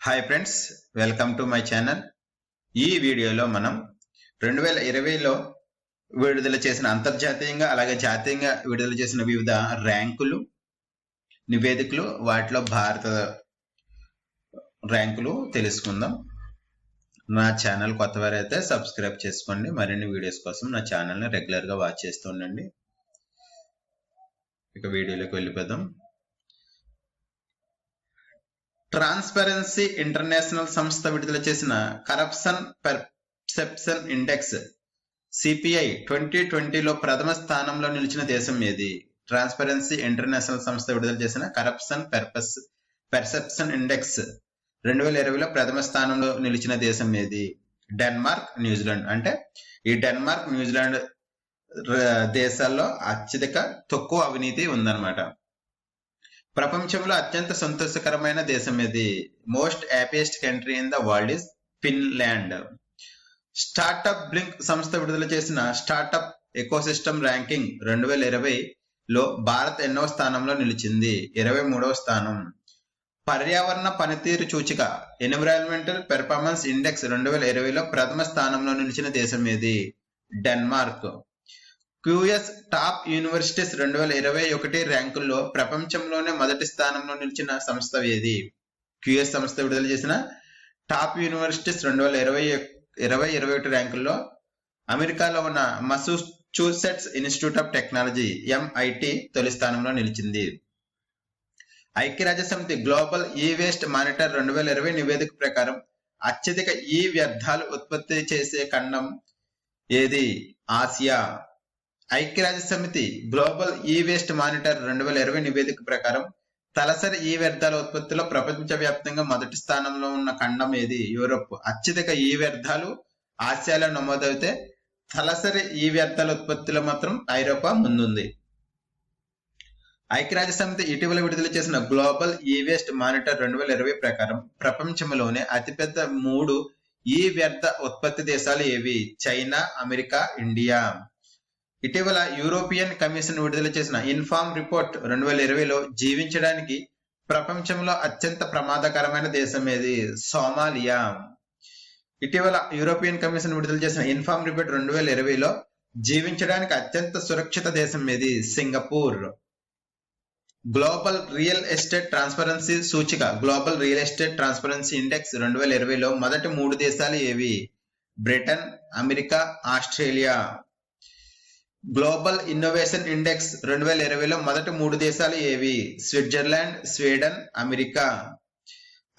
Hi friends, welcome to my channel. ఈ వీడియోలో మనం 2020లో విడుదల చేసిన అంతర్జాతీయంగా అలాగే జాతీయంగా విడుదల చేసిన వివిధ ర్యాంకులు, నివేదికలు, వాటిలో భారత ర్యాంకులు తెలుసుకుందాం. నా ఛానల్ కొత్తవారైతే సబ్స్క్రైబ్ చేసుకోండి. మరిన్ని వీడియోస్ కోసం నా ఛానల్ని రెగ్యులర్గా వాచ్ చేస్తూ ఉండండి. ఇక వీడియోలోకి వెళ్ళిపోదాం. ట్రాన్స్పరెన్సీ ఇంటర్నేషనల్ సంస్థ విడుదల చేసిన కరప్షన్ పర్సెప్షన్ ఇండెక్స్ సిపిఐ 2020లో ప్రథమ స్థానంలో నిలిచిన దేశం ఏది? ట్రాన్స్పరెన్సీ ఇంటర్నేషనల్ సంస్థ విడుదల చేసిన కరప్షన్ పర్సెప్షన్ ఇండెక్స్ 2020లో ప్రథమ స్థానంలో నిలిచిన దేశం ఏది? Denmark, New Zealand. అంటే ఈ డెన్మార్క్, న్యూజిలాండ్ దేశాల్లో అత్యధిక తక్కువ అవినీతి ఉందన్నమాట. ప్రపంచంలో అత్యంత సంతోషకరమైన దేశం ఏది? Most happiest country in the world is Finland. Startup blink సంస్థ విడుదల చేసిన స్టార్టప్ ఎకోసిస్టమ్ ర్యాంకింగ్ 2020లో భారత్ ఎన్నవ స్థానంలో నిలిచింది? 23వ స్థానం. పర్యావరణ పనితీరు సూచిక ఎన్విరాన్మెంటల్ పెర్ఫార్మెన్స్ ఇండెక్స్ 2020లో ప్రథమ స్థానంలో నిలిచిన దేశం ఏది? డెన్మార్క్. క్యూఎస్ టాప్ యూనివర్సిటీస్ 2021 ర్యాంకుల్లో ప్రపంచంలోనే మొదటి స్థానంలో నిలిచిన సంస్థ ఏది? క్యూఎస్ సంస్థ విడుదల చేసిన టాప్ యూనివర్సిటీస్ 2021 ర్యాంకుల్లో అమెరికాలో ఉన్న Massachusetts institute of technology MIT తొలి స్థానంలో నిలిచింది. ఐక్యరాజ్య సమితి గ్లోబల్ ఈ వేస్ట్ మానిటర్ 2020 నివేదిక ప్రకారం అత్యధిక ఈ వ్యర్థాలు ఉత్పత్తి చేసే ఖండం ఏది? ఆసియా. ఐక్యరాజ్య సమితి గ్లోబల్ ఈ వేస్ట్ మానిటర్ 2020 నివేదిక ప్రకారం తలసరి ఈ వ్యర్థాల ఉత్పత్తిలో ప్రపంచవ్యాప్తంగా మొదటి స్థానంలో ఉన్న ఖండం ఏది? యూరోప్. అత్యధిక ఈ వ్యర్థాలు ఆసియాలో నమోదైతే తలసరి ఈ వ్యర్థాల ఉత్పత్తిలో మాత్రం ఐరోపా ముందుంది. ఐక్యరాజ్య సమితి ఇటీవల విడుదల చేసిన గ్లోబల్ ఈ వేస్ట్ మానిటర్ 2020 ప్రకారం ప్రపంచంలోనే అతిపెద్ద 3 ఈ వ్యర్థ ఉత్పత్తి దేశాలు ఏవి? China, America, India. ఇటీవల యూరోపియన్ కమిషన్ విడుదల చేసిన ఇన్ఫార్మ్ రిపోర్ట్ 2020లో జీవించడానికి ప్రపంచంలో అత్యంత ప్రమాదకరమైన దేశం ఏది? సోమాలియా. ఇటీవల యూరోపియన్ కమిషన్ విడుదల చేసిన ఇన్ఫార్మ్ రిపోర్ట్ 2020లో జీవించడానికి అత్యంత సురక్షిత దేశం ఏది? Singapore. Global real estate transparency సూచిక global real estate transparency index 2020లో మొదటి 3 దేశాలు ఏవి? Britain, America, Australia. Global innovation index 2020లో మొదటి 3 దేశాలు ఏవి? Switzerland, Sweden, America.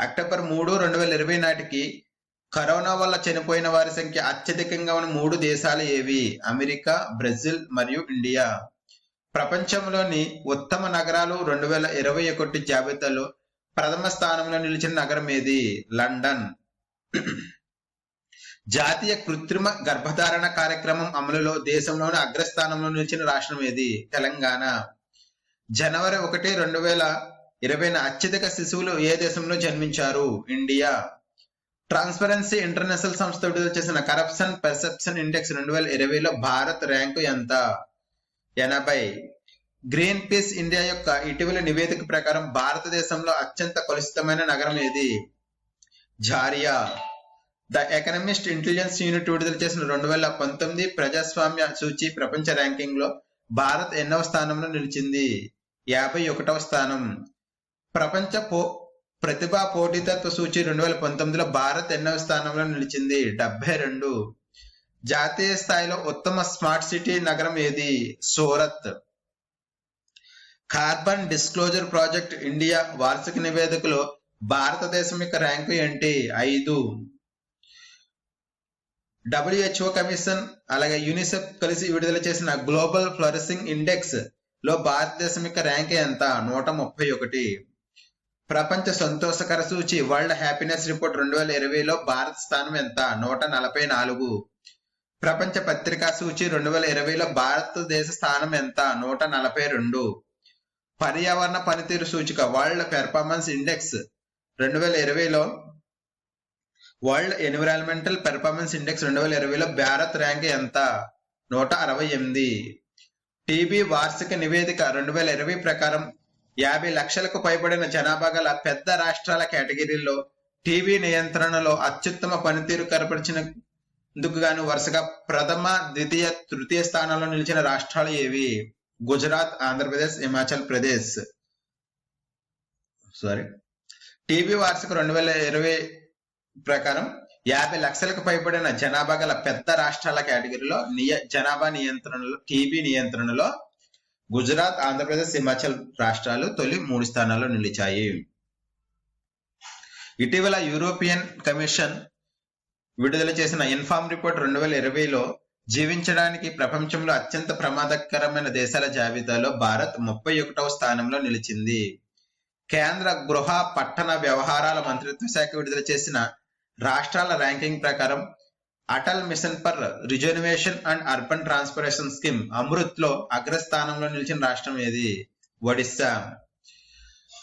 అక్టోబర్ 3, 2020 నాటికి కరోనా వల్ల చనిపోయిన వారి సంఖ్య అత్యధికంగా ఉన్న 3 దేశాలు ఏవి? అమెరికా, బ్రెజిల్ మరియు ఇండియా. ప్రపంచంలోని ఉత్తమ నగరాలు 2021 జాబితాలో ప్రథమ స్థానంలో నిలిచిన నగరం ఏది? లండన్. జాతీయ కృత్రిమ గర్భధారణ కార్యక్రమం అమలులో దేశంలోని అగ్రస్థానంలో నిలిచిన రాష్ట్రం ఏది? తెలంగాణ. జనవరి 1, 2020 అత్యధిక శిశువులు ఏ దేశంలో జన్మించారు? ఇండియా. ట్రాన్స్పరెన్సీ ఇంటర్నేషనల్ సంస్థ విడుదల చేసిన కరప్షన్ పర్సెప్షన్ ఇండెక్స్ 2020లో భారత్ ర్యాంకు ఎంత? 80. గ్రీన్ పీస్ ఇండియా యొక్క ఇటీవల నివేదిక ప్రకారం భారతదేశంలో అత్యంత కలుషితమైన నగరం ఏది? జారియా. ద ఎకనమిస్ట్ ఇంటెలిజెన్స్ యూనిట్ విడుదల చేసిన 2019 ప్రజాస్వామ్య సూచి ప్రపంచ ర్యాంకింగ్ లో భారత్ ఎన్నవ స్థానంలో నిలిచింది? 51వ స్థానం. ప్రపంచ ప్రతిభా పోటీతత్వ సూచి 2019లో భారత్ ఎన్నవ స్థానంలో నిలిచింది? 72. జాతీయ స్థాయిలో ఉత్తమ స్మార్ట్ సిటీ నగరం ఏది? Surat. Carbon disclosure project India వార్షిక నివేదికలో భారతదేశం యొక్క ర్యాంకు ఏంటి? 5. WHO కమిషన్ అలాగే యూనిసెఫ్ కలిసి విడుదల చేసిన గ్లోబల్ ఫ్లోరిసింగ్ ఇండెక్స్ లో భారతదేశం యొక్క ర్యాంక్ ఎంత? 131. ప్రపంచ సంతోషకర సూచి వరల్డ్ హ్యాపీనెస్ రిపోర్ట్ 2020లో భారత స్థానం ఎంత? 144. ప్రపంచ పత్రికా సూచి 2020లో భారతదేశ స్థానం ఎంత? 142. పర్యావరణ పనితీరు సూచిక వరల్డ్ పెర్ఫార్మెన్స్ ఇండెక్స్ 2020లో వరల్డ్ ఎన్విరాన్మెంటల్ పెర్ఫార్మెన్స్ ఇండెక్స్ 2020లో భారత్ ర్యాంక్ ఎంత? 168. టీబీ వార్షిక నివేదిక 2020 ప్రకారం 50 లక్షలకు పైబడిన జనాభా గల పెద్ద రాష్ట్రాల కేటగిరీలో టీబీ నియంత్రణలో అత్యుత్తమ పనితీరు కనపరిచినందుకు గాను వరుసగా ప్రథమ, ద్వితీయ, తృతీయ స్థానాల్లో నిలిచిన రాష్ట్రాలు ఏవి? గుజరాత్, ఆంధ్రప్రదేశ్, హిమాచల్ ప్రదేశ్. టీబీ వార్షిక 2020 ప్రకారం 50 లక్షలకు పైబడిన జనాభా గల పెద్ద రాష్ట్రాల కేటగిరీలో జనాభా నియంత్రణలో టీబీ నియంత్రణలో గుజరాత్, ఆంధ్రప్రదేశ్, హిమాచల్ రాష్ట్రాలు తొలి 3 స్థానాల్లో నిలిచాయి. ఇటీవల యూరోపియన్ కమిషన్ విడుదల చేసిన ఇన్ఫార్మ్ రిపోర్ట్ 2020లో జీవించడానికి ప్రపంచంలో అత్యంత ప్రమాదకరమైన దేశాల జాబితాలో భారత్ 31వ స్థానంలో నిలిచింది. కేంద్ర గృహ పట్టణ వ్యవహారాల మంత్రిత్వ శాఖ విడుదల చేసిన రాష్ట్రాల ర్యాంకింగ్ ప్రకారం Atal mission for reservation and urban transformation scheme Amrit లో అగ్రస్థానంలో నిలిచిన రాష్ట్రం ఏది? ఒడిస్సా.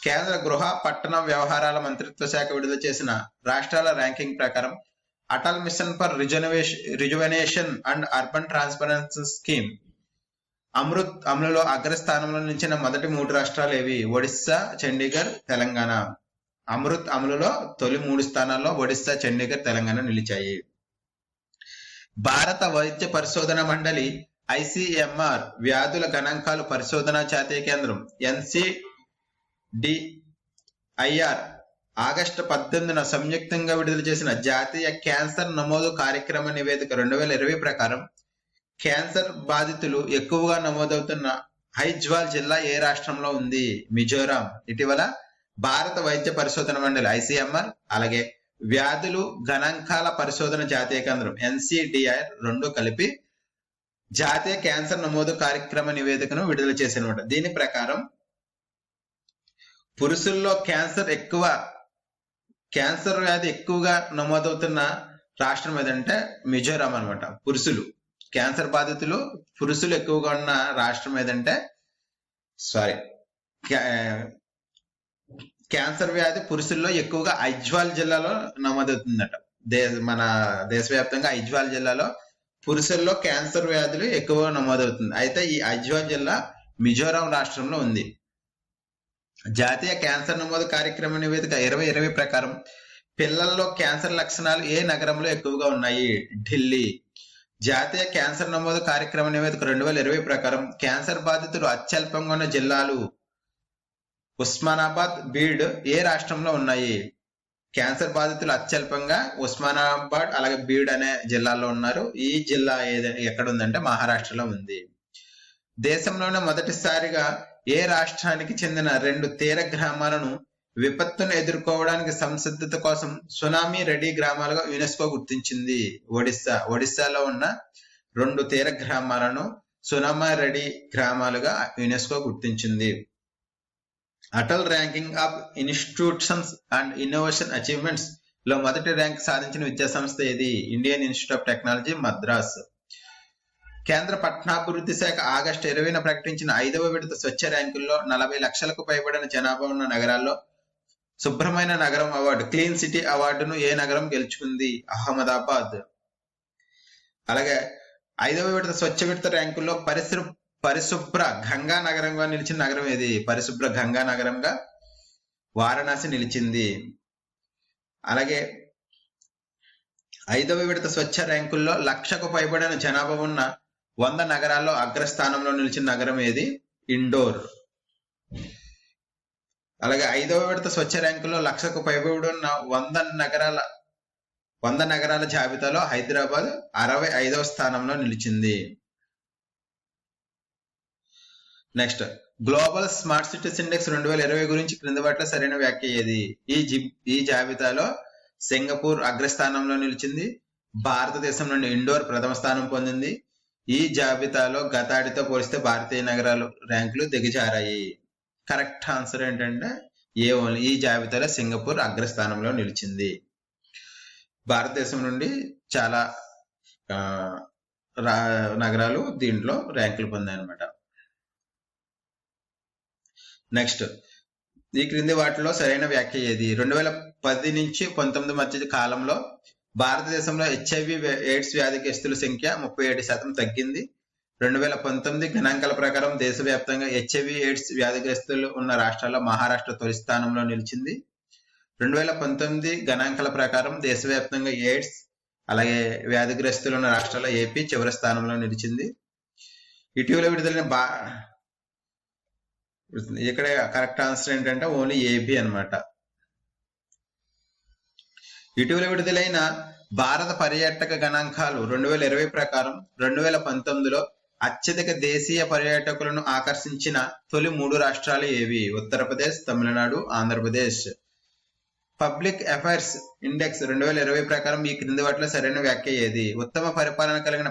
కేంద్ర గృహ పట్టణ వ్యవహారాల మంత్రిత్వ శాఖ విడుదల చేసిన రాష్ట్రాల ర్యాంకింగ్ ప్రకారం Atal mission for reservation and urban transformation scheme Amrit అమలులో అగ్రస్థానంలో నిలిచిన మొదటి 3 రాష్ట్రాలు ఏవి? ఒడిస్సా, చండీగఢ్, తెలంగాణ. అమృత్ అమలులో తొలి 3 స్థానాల్లో ఒడిస్సా, చండీగఢ్, తెలంగాణ నిలిచాయి. భారత వైద్య పరిశోధన మండలి ఐసిఎంఆర్ వ్యాధుల గణాంకాలు పరిశోధన జాతీయ కేంద్రం ఎన్సిడిఐఆర్ ఆగస్టు 18న సంయుక్తంగా విడుదల చేసిన జాతీయ క్యాన్సర్ నమోదు కార్యక్రమ నివేదిక 2020 ప్రకారం క్యాన్సర్ బాధితులు ఎక్కువగా నమోదవుతున్న ఐజ్వాల్ జిల్లా ఏ రాష్ట్రంలో ఉంది? మిజోరాం. ఇటీవల భారత వైద్య పరిశోధన మండలి ఐసిఎంఆర్ అలాగే వ్యాధులు గణాంకాల పరిశోధన జాతీయ కేంద్రం ఎన్సిడిఐఆర్ రెండు కలిపి జాతీయ క్యాన్సర్ నమోదు కార్యక్రమ నివేదికను విడుదల చేసినమాట. దీని ప్రకారం పురుషుల్లో క్యాన్సర్ వ్యాధి ఎక్కువగా నమోదవుతున్న రాష్ట్రం ఏదంటే మిజోరాం అనమాట. క్యాన్సర్ బాధితులు పురుషులు ఎక్కువగా ఉన్న రాష్ట్రం ఏదంటే క్యాన్సర్ వ్యాధి పురుషుల్లో ఎక్కువగా ఐజ్వాల్ జిల్లాలో నమోదవుతుందట. మన దేశవ్యాప్తంగా ఐజ్వాల్ జిల్లాలో పురుషుల్లో క్యాన్సర్ వ్యాధులు ఎక్కువగా నమోదవుతుంది. అయితే ఈ ఐజ్వాల్ జిల్లా మిజోరాం రాష్ట్రంలో ఉంది. జాతీయ క్యాన్సర్ నమోదు కార్యక్రమ నివేదిక 2020 ప్రకారం పిల్లల్లో క్యాన్సర్ లక్షణాలు ఏ నగరంలో ఎక్కువగా ఉన్నాయి? ఢిల్లీ. జాతీయ క్యాన్సర్ నమోదు కార్యక్రమ నివేదిక 2020 ప్రకారం క్యాన్సర్ బాధితులు అత్యల్పంగా ఉన్న జిల్లాలు ఉస్మానాబాద్, బీడ్ ఏ రాష్ట్రంలో ఉన్నాయి? క్యాన్సర్ బాధితులు అత్యల్పంగా ఉస్మానాబాద్ అలాగే బీడ్ అనే జిల్లాలో ఉన్నారు. ఈ జిల్లా ఎక్కడ ఉందంటే మహారాష్ట్రలో ఉంది. దేశంలోనే మొదటిసారిగా ఏ రాష్ట్రానికి చెందిన 2 తీర గ్రామాలను విపత్తును ఎదుర్కోవడానికి సంసిద్ధత కోసం సునామీ రెడీ గ్రామాలుగా యునెస్కో గుర్తించింది? ఒడిస్సాలో ఉన్న 2 తీర గ్రామాలను సునామీ రెడీ గ్రామాలుగా యునెస్కో గుర్తించింది. Atal ranking of institutions and innovation achievements లో మొదటి ర్యాంక్ సాధించిన విద్యాసంస్థ ఏది? Indian Institute of technology, Madras. కేంద్ర పట్టణాభివృద్ధి శాఖ ఆగస్టు 20న ప్రకటించిన 5వ విడత స్వచ్ఛ ర్యాంకుల్లో 40 లక్షలకు పైబడిన జనాభా ఉన్న నగరాల్లో శుభ్రమైన నగరం అవార్డు, క్లీన్ సిటీ అవార్డును ఏ నగరం గెలుచుకుంది? అహ్మదాబాద్. అలాగే 5వ విడత స్వచ్ఛ విడత ర్యాంకుల్లో పరిశుభ్ర గంగా నగరంగా నిలిచిన నగరం ఏది? పరిశుభ్ర గంగా నగరంగా వారణాసి నిలిచింది. అలాగే 5వ విడత స్వచ్ఛ ర్యాంకుల్లో 1,00,000కు పైబడిన జనాభా ఉన్న 100 నగరాల్లో అగ్రస్థానంలో నిలిచిన నగరం ఏది? ఇండోర్. అలాగే 5వ విడత స్వచ్ఛ ర్యాంకుల్లో 1,00,000కు పైబడి ఉన్న 100 నగరాల జాబితాలో హైదరాబాద్ 65వ స్థానంలో నిలిచింది. Next, global smart cities index 2020 గురించి క్రింది వాటిలో సరైన వ్యాఖ్య ఏది? ఈ జాబితాలో సింగపూర్ అగ్రస్థానంలో నిలిచింది. భారతదేశం నుండి ఇండోర్ ప్రథమ స్థానం పొందింది. ఈ జాబితాలో గతాడితో పోలిస్తే భారతీయ నగరాలు ర్యాంకులు దిగజారాయి. కరెక్ట్ ఆన్సర్ ఏంటంటే ఈ జాబితాలో సింగపూర్ అగ్రస్థానంలో నిలిచింది. భారతదేశం నుండి చాలా నగరాలు దీంట్లో ర్యాంకులు పొందాయన్నమాట. నెక్స్ట్, ఈ క్రింది వాటిలో సరైన వ్యాఖ్య ఏది? 2010 నుంచి 19 మధ్య కాలంలో భారతదేశంలో HIV ఎయిడ్స్ వ్యాధిగ్రస్తుల సంఖ్య 37% తగ్గింది. 2019 గణాంకాల ప్రకారం దేశవ్యాప్తంగా HIV ఎయిడ్స్ వ్యాధిగ్రస్తులు ఉన్న రాష్ట్రాల్లో మహారాష్ట్ర తొలి స్థానంలో నిలిచింది. 2019 గణాంకాల ప్రకారం దేశవ్యాప్తంగా ఎయిడ్స్ అలాగే వ్యాధిగ్రస్తులు ఉన్న రాష్ట్రాల్లో ఏపీ చివరి స్థానంలో నిలిచింది. ఇటీవల విడుదలైన ఇక్కడ కరెక్ట్ ఆన్సర్ ఏంటంటే ఓన్లీ ఏపీ అన్నమాట. ఇటీవల విడుదలైన భారత పర్యాటక గణాంకాలు 2020 ప్రకారం 2019లో అత్యధిక దేశీయ పర్యాటకులను ఆకర్షించిన తొలి 3 రాష్ట్రాలు ఏవి? Uttar Pradesh, Tamil Nadu, Andhra Pradesh. Public affairs index 2020 ప్రకారం ఈ క్రింది వాటిలో సరైన వ్యాఖ్య ఏది? ఉత్తమ పరిపాలన కలిగిన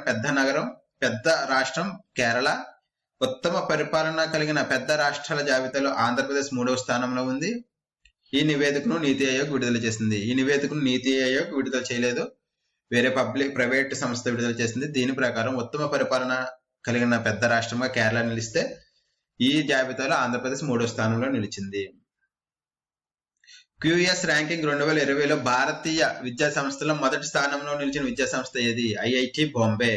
పెద్ద రాష్ట్రం కేరళ. ఉత్తమ పరిపాలన కలిగిన పెద్ద రాష్ట్రాల జాబితాలో ఆంధ్రప్రదేశ్ 3వ స్థానంలో ఉంది. ఈ నివేదికను నీతి ఆయోగ్ విడుదల చేసింది. ఈ నివేదికను నీతి ఆయోగ్ విడుదల చేయలేదు, వేరే ప్రైవేట్ సంస్థ విడుదల చేసింది. దీని ప్రకారం ఉత్తమ పరిపాలన కలిగిన పెద్ద రాష్ట్రంగా కేరళ నిలిస్తే ఈ జాబితాలో ఆంధ్రప్రదేశ్ 3వ స్థానంలో నిలిచింది. క్యూఎస్ ర్యాంకింగ్ 2020లో భారతీయ విద్యా సంస్థలో మొదటి స్థానంలో నిలిచిన విద్యా సంస్థ ఏది? ఐఐటి బాంబే.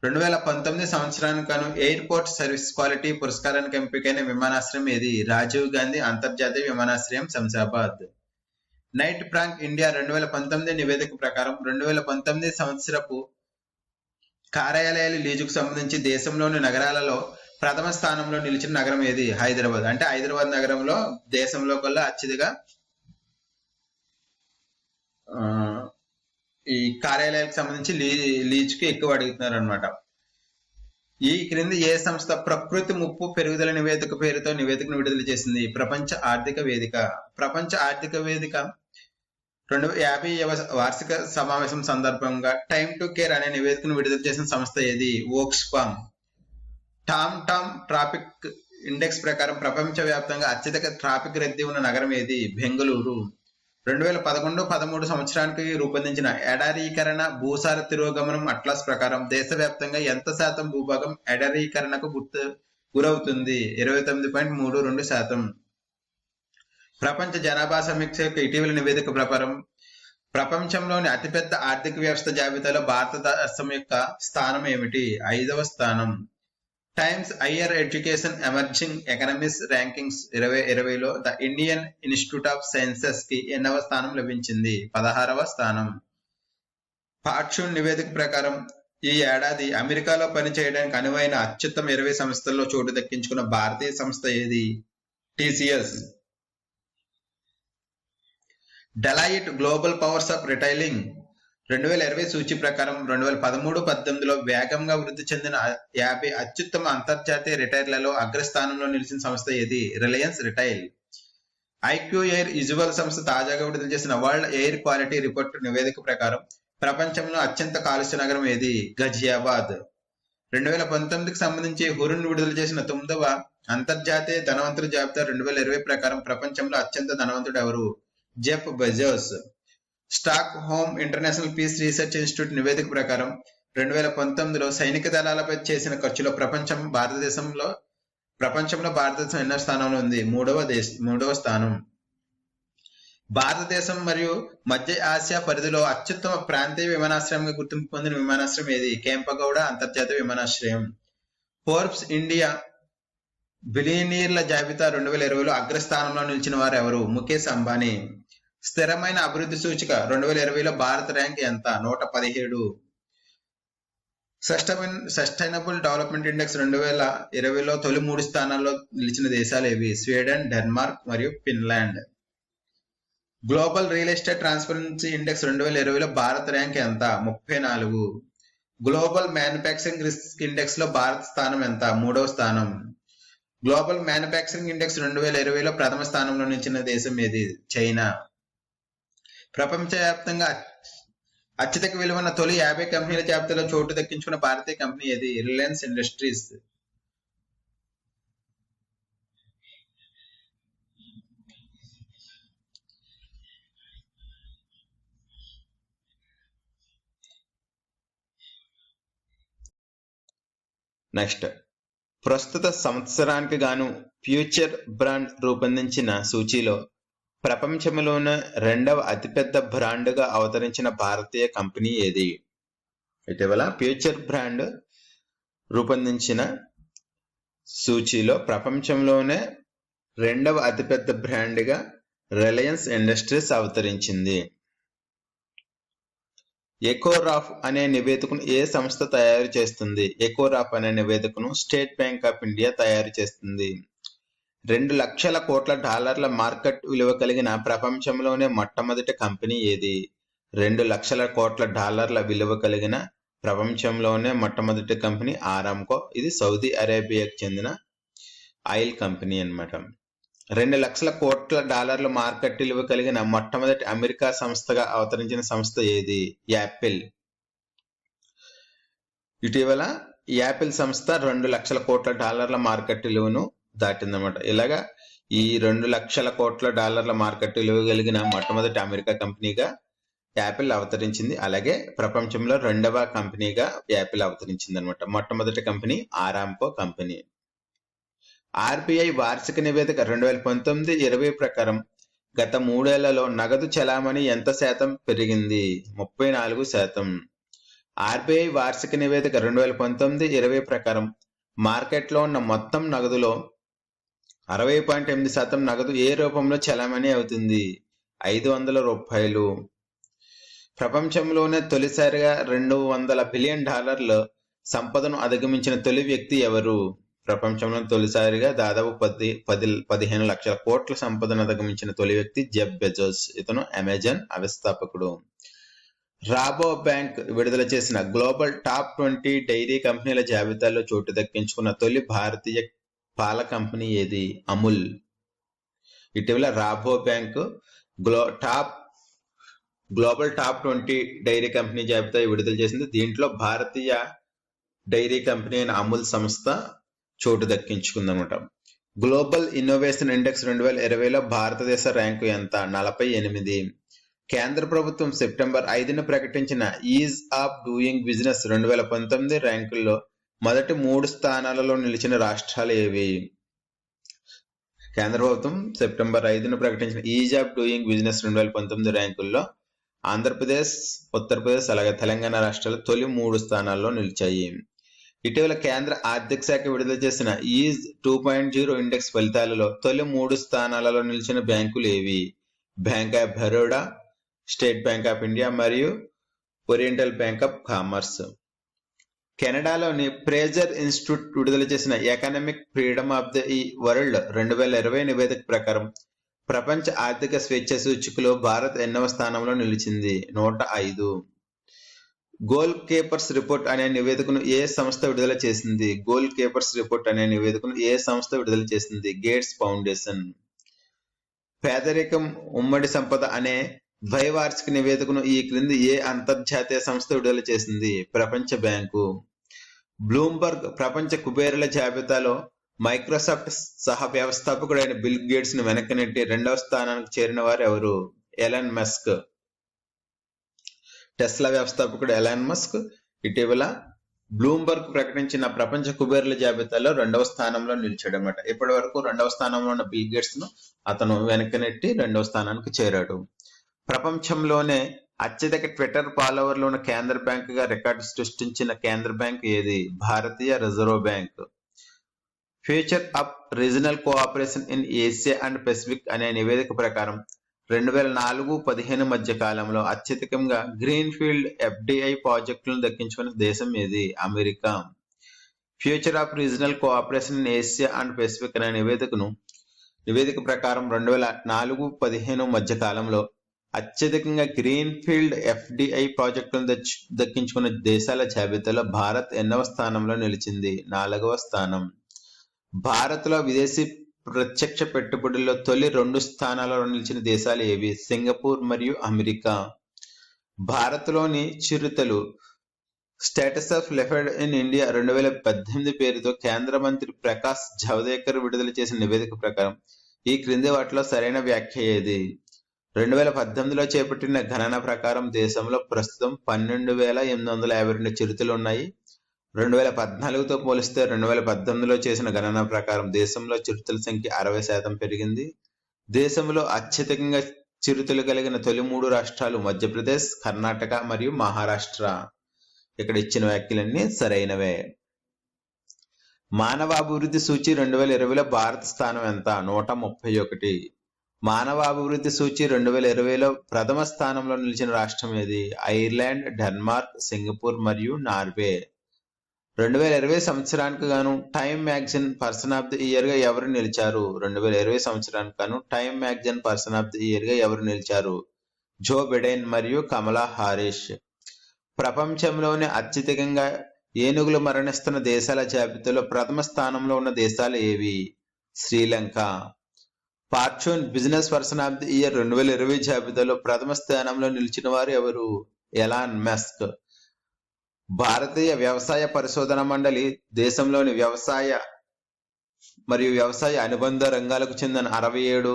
2019 సంవత్సరానికి గాను ఎయిర్పోర్ట్ సర్వీస్ క్వాలిటీ పురస్కారానికి ఎంపికైన విమానాశ్రయం ఏది? రాజీవ్ గాంధీ అంతర్జాతీయ విమానాశ్రయం, శంషాబాద్. నైట్ ప్రాంక్ ఇండియా 2019 నివేదిక ప్రకారం 2019 సంవత్సరపు కార్యాలయాల లీజుకు సంబంధించి దేశంలోని నగరాలలో ప్రథమ స్థానంలో నిలిచిన నగరం ఏది? హైదరాబాద్. అంటే హైదరాబాద్ నగరంలో దేశంలో కల్లా అత్యధిక ఈ కార్యాలయాలకు సంబంధించి లీజుకి ఎక్కువ అడుగుతున్నారు అనమాట. ఈ క్రింది ఏ సంస్థ ప్రకృతి ముప్పు పెరుగుదల నివేదిక పేరుతో నివేదికను విడుదల చేసింది? ప్రపంచ ఆర్థిక వేదిక. ప్రపంచ ఆర్థిక వేదిక 50వ వార్షిక సమావేశం సందర్భంగా టైమ్ టు కేర్ అనే నివేదికను విడుదల చేసిన సంస్థ ఏది? ఓక్స్ఫామ్. టామ్ ట్రాఫిక్ ఇండెక్స్ ప్రకారం ప్రపంచ వ్యాప్తంగా అత్యధిక ట్రాఫిక్ రద్దీ ఉన్న నగరం ఏది? బెంగళూరు. 2011-13 సంవత్సరానికి రూపొందించిన ఎడారీకరణ భూసార తిరోగమనం అట్లాస్ ప్రకారం దేశవ్యాప్తంగా ఎంత శాతం భూభాగం ఎడారీకరణకు గురవుతుంది? 29.32%. ప్రపంచ జనాభా సమీక్ష యొక్క ఇటీవల నివేదిక ప్రకారం ప్రపంచంలోని అతిపెద్ద ఆర్థిక వ్యవస్థ జాబితాలో భారతదేశం యొక్క స్థానం ఏమిటి? 5వ స్థానం. Times Higher Education emerging economies rankings 2020లో the Indian Institute of Sciences కి 8వ స్థానం లభించింది, 16వ స్థానం. ఫార్చ్యూన్ నివేదిక ప్రకారం ఈ ఏడాది అమెరికాలో పనిచేయడానికి అనువైన అత్యుత్తమ 20 సంస్థల్లో చోటు దక్కించుకున్న భారతీయ సంస్థ ఏది? TCS. Deloitte global powers of retailing 2020 సూచి ప్రకారం 2013-18లో వేగంగా వృద్ధి చెందిన 50 అత్యుత్తమ అంతర్జాతీయ రిటైలర్లలో అగ్రస్థానంలో నిలిచిన సంస్థ ఏది? Reliance retail. IQ air visual సంస్థ తాజాగా విడుదల చేసిన వరల్డ్ ఎయిర్ క్వాలిటీ రిపోర్ట్ నివేదిక ప్రకారం ప్రపంచంలో అత్యంత కాలుష్య నగరం ఏది? గజియాబాద్. 2019కి సంబంధించి హురున్ విడుదల చేసిన 9వ అంతర్జాతీయ ధనవంతుల జాబితా 2020 ప్రకారం ప్రపంచంలో అత్యంత ధనవంతుడు ఎవరు? Jeff Bezos. Stockholm international peace research institute నివేదిక ప్రకారం 2019లో సైనిక దళాలపై చేసిన ఖర్చులో ప్రపంచంలో భారతదేశం ఎన్నో స్థానంలో ఉంది? 3వ స్థానం. భారతదేశం మరియు మధ్య ఆసియా పరిధిలో అత్యుత్తమ ప్రాంతీయ విమానాశ్రయంగా గుర్తింపు పొందిన విమానాశ్రయం ఏది? కేంపగౌడ అంతర్జాతీయ విమానాశ్రయం. ఫోర్బ్స్ ఇండియా బిలియనీర్ల జాబితా 2020లో అగ్రస్థానంలో నిలిచిన వారు ఎవరు? ముఖేష్ అంబానీ. స్థిరమైన అభివృద్ధి సూచిక 2020లో భారత ర్యాంక్ ఎంత? 117. సస్టైనబుల్ డెవలప్మెంట్ ఇండెక్స్ 2020లో తొలి 3 స్థానాల్లో నిలిచిన దేశాలు ఏవి? స్వీడన్, డెన్మార్క్ మరియు Finland. Global real estate transparency index 2020లో భారత ర్యాంక్ ఎంత? 34. గ్లోబల్ మ్యానుఫ్యాక్చరింగ్ రిస్క్ ఇండెక్స్ లో భారత స్థానం ఎంత? 3వ స్థానం. గ్లోబల్ మ్యానుఫ్యాక్చరింగ్ ఇండెక్స్ 2020లో ప్రథమ స్థానంలో నిలిచిన దేశం ఏది? చైనా. ప్రపంచవ్యాప్తంగా అత్యధిక విలువైన తొలి 50 కంపెనీల జాబితాలో చోటు దక్కించుకున్న భారతీయ కంపెనీ ఏది? Reliance industries. నెక్స్ట్, ప్రస్తుత సంవత్సరానికి గాను ఫ్యూచర్ బ్రాండ్ రూపొందించిన సూచీలో ప్రపంచంలోనే 2వ అతిపెద్ద బ్రాండ్గా అవతరించిన భారతీయ కంపెనీ ఏది? ఇటీవల ఫ్యూచర్ బ్రాండ్ రూపొందించిన సూచీలో ప్రపంచంలోనే 2వ అతిపెద్ద బ్రాండ్గా రిలయన్స్ ఇండస్ట్రీస్ అవతరించింది. ఎకోరాఫ్ అనే నివేదికను ఏ సంస్థ తయారు చేస్తుంది? ఎకోరాఫ్ అనే నివేదికను స్టేట్ బ్యాంక్ ఆఫ్ ఇండియా తయారు చేస్తుంది. 2 లక్షల కోట్ల డాలర్ల మార్కెట్ విలువ కలిగిన ప్రపంచంలోనే మొట్టమొదటి కంపెనీ ఏది? 2 లక్షల కోట్ల డాలర్ల విలువ కలిగిన ప్రపంచంలోనే మొట్టమొదటి కంపెనీ ఆరామ్కో. ఇది సౌదీ అరేబియాకు చెందిన ఆయిల్ కంపెనీ అన్నమాట. 2 లక్షల కోట్ల డాలర్ల మార్కెట్ విలువ కలిగిన మొట్టమొదటి అమెరికా సంస్థగా అవతరించిన సంస్థ ఏది? యాపిల్. ఇటీవల యాపిల్ సంస్థ 2 లక్షల కోట్ల డాలర్ల మార్కెట్ విలువను దాటిందన్నమాట. ఇలాగా ఈ 2 లక్షల కోట్ల డాలర్ల మార్కెట్ విలువ కలిగిన మొట్టమొదటి అమెరికా కంపెనీగా యాపిల్ అవతరించింది. అలాగే ప్రపంచంలో 2వ కంపెనీగా యాపిల్ అవతరించింది అనమాట. మొట్టమొదటి కంపెనీ ఆరామ్కో కంపెనీ. ఆర్బీఐ వార్షిక నివేదిక 2019-20 ప్రకారం గత 3 ఏళ్లలో నగదు చలామణి ఎంత శాతం పెరిగింది? 34%. ఆర్బీఐ వార్షిక నివేదిక 2019-20 ప్రకారం మార్కెట్లో ఉన్న మొత్తం నగదులో 60.8% నగదు ఏ రూపంలో చలామణి అవుతుంది? 500 రూపాయలు. ప్రపంచంలోనే తొలిసారిగా $200 బిలియన్ సంపదను అధిగమించిన తొలి వ్యక్తి ఎవరు? ప్రపంచంలో తొలిసారిగా దాదాపు 15 లక్షల కోట్ల సంపదను అధిగమించిన తొలి వ్యక్తి జెఫ్ బెజోస్. ఇతను అమెజాన్ వ్యవస్థాపకుడు. రాబో బ్యాంక్ విడుదల చేసిన గ్లోబల్ టాప్ 20 డైరీ కంపెనీల జాబితాలో చోటు దక్కించుకున్న తొలి భారతీయ పాల కంపెనీ ఏది? అమూల్. ఇటీవల Rabo bank global top 20 dairy company జాబితా విడుదల చేసింది. దీంట్లో భారతీయ డైరీ కంపెనీ అయిన అమూల్ సంస్థ చోటు దక్కించుకుందనమాట. గ్లోబల్ ఇన్నోవేషన్ ఇండెక్స్ 2020లో భారతదేశ ర్యాంకు ఎంత? 48. కేంద్ర ప్రభుత్వం సెప్టెంబర్ 5న ప్రకటించిన ఈజ్ ఆఫ్ డూయింగ్ బిజినెస్ 2019 ర్యాంకుల్లో మొదటి 3 స్థానాలలో నిలిచిన రాష్ట్రాలు ఏవి? కేంద్ర ప్రభుత్వం సెప్టెంబర్ 5న ప్రకటించిన ఈజ్ ఆఫ్ డూయింగ్ బిజినెస్ 2019 ర్యాంకుల్లో ఆంధ్రప్రదేశ్, ఉత్తరప్రదేశ్ అలాగే తెలంగాణ రాష్ట్రాలు తొలి 3 స్థానాల్లో నిలిచాయి. ఇటీవల కేంద్ర ఆర్థిక శాఖ విడుదల చేసిన ఈజ్ 2.0 ఇండెక్స్ ఫలితాలలో తొలి 3 స్థానాలలో నిలిచిన బ్యాంకులు ఏవి? Bank of Baroda, state bank of India మరియు ఓరియంటల్ బ్యాంక్ ఆఫ్ కామర్స్. కెనడాలోని ఫ్రేజర్ ఇన్స్టిట్యూట్ విడుదల చేసిన economic freedom of the world 2020 నివేదిక ప్రకారం ప్రపంచ ఆర్థిక స్వేచ్ఛ సూచికలో భారత్ ఎన్నవ స్థానంలో నిలిచింది? 105. గోల్ కీపర్స్ రిపోర్ట్ అనే నివేదికను ఏ సంస్థ విడుదల చేసింది? గోల్ కీపర్స్ రిపోర్ట్ అనే నివేదికను ఏ సంస్థ విడుదల చేసింది? Gates foundation. పేదరికం, ఉమ్మడి సంపద అనే ద్వైవార్షిక నివేదికను ఈ క్రింది ఏ అంతర్జాతీయ సంస్థ విడుదల చేసింది? ప్రపంచ బ్యాంకు. బ్లూంబర్గ్ ప్రపంచ కుబేరుల జాబితాలో మైక్రోసాఫ్ట్ సహ వ్యవస్థాపకుడైన బిల్ గేట్స్ ను వెనక్కి నెట్టి 2వ స్థానానికి చేరిన వారు ఎవరు? Elon Musk. టెస్లా వ్యవస్థాపకుడు ఎలాన్ మస్క్ ఇటీవల బ్లూంబర్గ్ ప్రకటించిన ప్రపంచ కుబేరుల జాబితాలో 2వ స్థానంలో నిలిచాడు అన్నమాట. ఇప్పటి వరకు 2వ స్థానంలో ఉన్న బిల్ గేట్స్ ను అతను వెనక్కి నెట్టి 2వ స్థానానికి చేరాడు. ప్రపంచంలోనే అత్యధిక ట్విట్టర్ ఫాలోవర్లు ఉన్న కేంద్ర బ్యాంక్ గా రికార్డు సృష్టించిన కేంద్ర బ్యాంక్ ఏది? భారతీయ reserve bank. Future of regional cooperation in Asia and Pacific అనే నివేదిక ప్రకారం 2004-15 మధ్య కాలంలో అత్యధికంగా గ్రీన్ ఫీల్డ్ ఎఫ్డిఐ ప్రాజెక్టులను దక్కించుకున్న దేశం ఏది? America. Future of regional cooperation in Asia and Pacific అనే నివేదిక ప్రకారం 2004-15 మధ్య కాలంలో అత్యధికంగా గ్రీన్ ఫీల్డ్ ఎఫ్డిఐ ప్రాజెక్టులను దక్కించుకున్న దేశాల జాబితాలో భారత్ ఎన్నవ స్థానంలో నిలిచింది? 4వ స్థానం. భారత్లో విదేశీ ప్రత్యక్ష పెట్టుబడుల్లో తొలి 2 స్థానాలలో నిలిచిన దేశాలు ఏవి? సింగపూర్ మరియు అమెరికా. భారత్లోని చిరుతలు status of leopard in India 2018 పేరుతో కేంద్ర మంత్రి ప్రకాష్ జవదేకర్ విడుదల చేసిన నివేదిక ప్రకారం ఈ క్రింది వాటిలో సరైన వ్యాఖ్య ఏది? 2018లో చేపట్టిన గణన ప్రకారం దేశంలో ప్రస్తుతం 12,852 చిరుతలు ఉన్నాయి. 2014తో పోలిస్తే 2018లో చేసిన గణన ప్రకారం దేశంలో చిరుతల సంఖ్య 60% పెరిగింది. దేశంలో అత్యధికంగా చిరుతలు కలిగిన తొలి 3 రాష్ట్రాలు మధ్యప్రదేశ్, కర్ణాటక మరియు మహారాష్ట్ర. ఇక్కడ ఇచ్చిన వ్యాఖ్యలన్నీ సరైనవే. మానవ అభివృద్ధి సూచి 2020లో భారత స్థానం ఎంత? 131. మానవ అభివృద్ధి సూచి 2020లో ప్రథమ స్థానంలో నిలిచిన రాష్ట్రం ఏది? ఐర్లాండ్, డెన్మార్క్, సింగపూర్ మరియు నార్వే. 2020 సంవత్సరానికి గాను time magazine person of the year గా ఎవరు నిలిచారు? 2020 సంవత్సరానికి గాను time magazine person of the year గా ఎవరు నిలిచారు? జో బిడెన్ మరియు కమలా హారిస్. ప్రపంచంలోనే అత్యధికంగా ఏనుగులు మరణిస్తున్న దేశాల జాబితాలో ప్రథమ స్థానంలో ఉన్న దేశాలు ఏవి? Sri Lanka. Fortune business person of the year 2020 జాబితాలో ప్రథమ స్థానంలో నిలిచిన వారు ఎవరు? Elon Musk. భారతీయ వ్యవసాయ పరిశోధన మండలి దేశంలోని వ్యవసాయ మరియు వ్యవసాయ అనుబంధ రంగాలకు చెందిన 67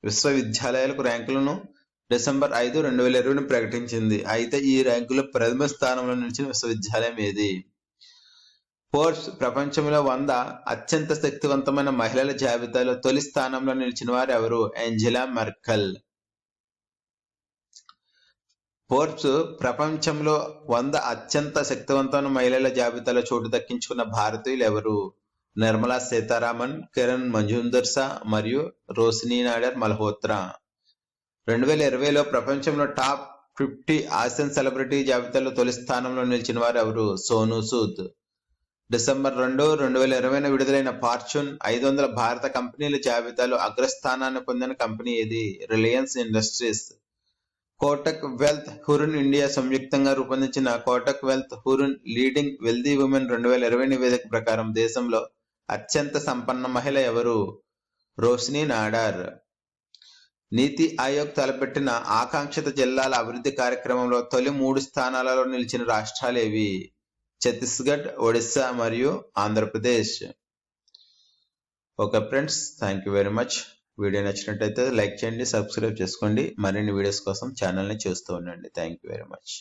విశ్వవిద్యాలయాలకు ర్యాంకులను డిసెంబర్ 5, 2020 ప్రకటించింది. అయితే ఈ ర్యాంకులో ప్రథమ స్థానంలో నిలిచిన విశ్వవిద్యాలయం ఏది? ఫోర్బ్స్ ప్రపంచంలో 100 అత్యంత శక్తివంతమైన మహిళల జాబితాలో తొలి స్థానంలో నిలిచిన వారు ఎవరు? Angela Merkel. ఫోర్బ్స్ ప్రపంచంలో 100 అత్యంత శక్తివంతమైన మహిళల జాబితాలో చోటు దక్కించుకున్న భారతీయులు ఎవరు? నిర్మలా సీతారామన్, కిరణ్ మజుందార్ మరియు రోషిని నాయర్ మల్హోత్రా. 2020లో ప్రపంచంలో టాప్ 50 ఆసియన్ సెలబ్రిటీ జాబితాలో తొలి స్థానంలో నిలిచిన వారు ఎవరు? సోనూ సూద్. డిసెంబర్ 2, 2020 విడుదలైన ఫార్చ్యూన్ 500 భారత కంపెనీల జాబితాలో అగ్రస్థానాన్ని పొందిన కంపెనీ ఏది? Reliance industries. Kotak wealth Hurun India సంయుక్తంగా రూపొందించిన Kotak wealth Hurun leading wealthy women 2020 నివేదిక ప్రకారం దేశంలో అత్యంత సంపన్న మహిళ ఎవరు? రోషిని నాయర్. నీతి ఆయోగ్ తలపెట్టిన ఆకాంక్షిత జిల్లాల అభివృద్ధి కార్యక్రమంలో తొలి 3 స్థానాలలో నిలిచిన రాష్ట్రాలు ఏవి? ఛత్తీస్గఢ్, ఒడిశా మరియు Andhra Pradesh. Okay friends, thank you very much. Video నచ్చినట్టయితే లైక్ చేయండి, సబ్స్క్రైబ్ చేసుకోండి. మరిన్ని వీడియోస్ కోసం ఛానల్ని చూస్తూ ఉండండి. Thank you very much.